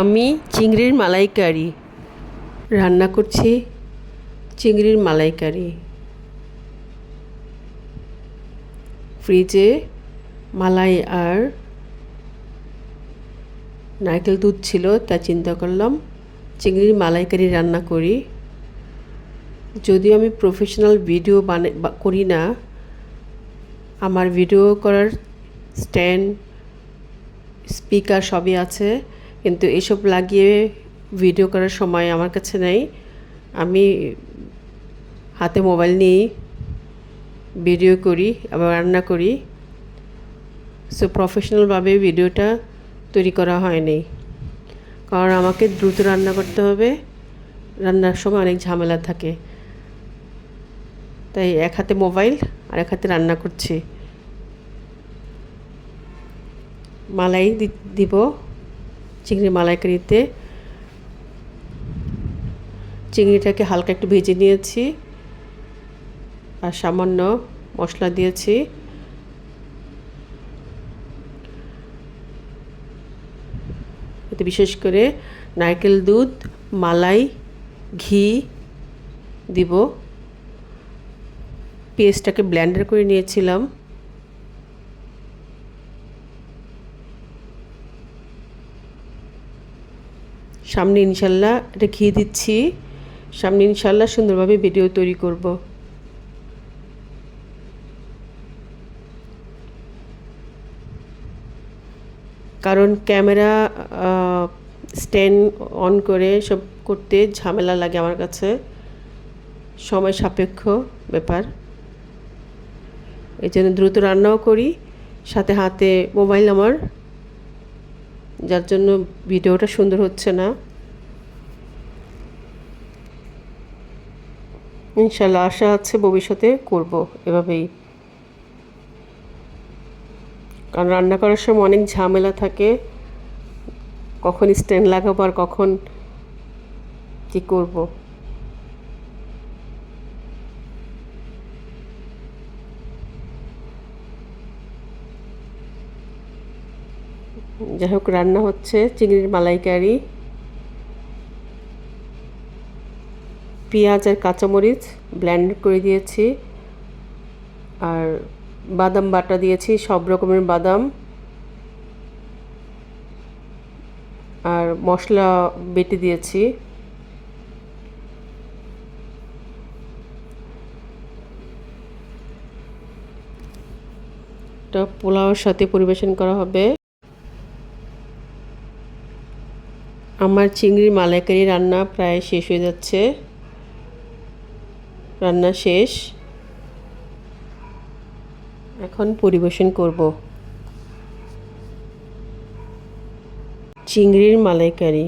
আমি চিংড়ির মালাইকারি রান্না করছি। চিংড়ির মালাইকারি ফ্রিজে মালাই আর নারকেল দুধ ছিল, তা চিন্তা করলাম চিংড়ির মালাইকারি রান্না করি। যদিও আমি প্রফেশনাল ভিডিও করি না, আমার ভিডিও করার স্ট্যান্ড স্পিকার সবই আছে, কিন্তু এসব লাগিয়ে ভিডিও করার সময় আমার কাছে নেই। আমি হাতে মোবাইল নিয়ে ভিডিও করি, আবার রান্না করি। সো প্রফেশনালভাবে ভিডিওটা তৈরি করা হয়নি, কারণ আমাকে দ্রুত রান্না করতে হবে। রান্নার সময় অনেক ঝামেলা থাকে, তাই এক হাতে মোবাইল আর এক হাতে রান্না করছি। মালাই দিব চিংড়ি মালাইকারিতে। চিংড়িটাকে হালকা একটু ভেজে নিয়েছি আর সামান্য মশলা দিয়েছি। এতে বিশেষ করে নারকেল দুধ, মালাই, ঘি দিব। পেস্টটাকে ব্লেন্ডার করে নিয়েছিলাম। সামনে ইনশাল্লাহ এটা ঘি দিচ্ছি। সামনে ইনশাল্লাহ সুন্দরভাবে ভিডিও তৈরি করব। কারণ ক্যামেরা স্ট্যান্ড অন করে সব করতে ঝামেলা লাগে আমার কাছে, সময় সাপেক্ষ ব্যাপার। এই জন্য দ্রুত রান্নাও করি, সাথে হাতে মোবাইল আমার, যার জন্য ভিডিওটা সুন্দর হচ্ছে না। ইনশাল্লাহ আশা আছে ভবিষ্যতে করব এভাবেই, কারণ রান্না করার সময় অনেক ঝামেলা থাকে, কখন স্ট্যান্ড লাগাবো আর কখন কী করব। যাই হোক, রান্না হচ্ছে চিংড়ির মালাইকারি। পেঁয়াজ আর কাঁচামরিচ ব্লেন্ড করে দিয়েছি, আর বাদাম বাটা দিয়েছি, সব রকমের বাদাম, আর মশলা বেটে দিয়েছি। এটা পোলাওর সাথে পরিবেশন করা হবে। আমার চিংড়ির মালাইকারি রান্না প্রায় শেষ হয়ে যাচ্ছে। রান্না শেষ, এখন পরিবেশন করব। চিংড়ির মালাইকারি।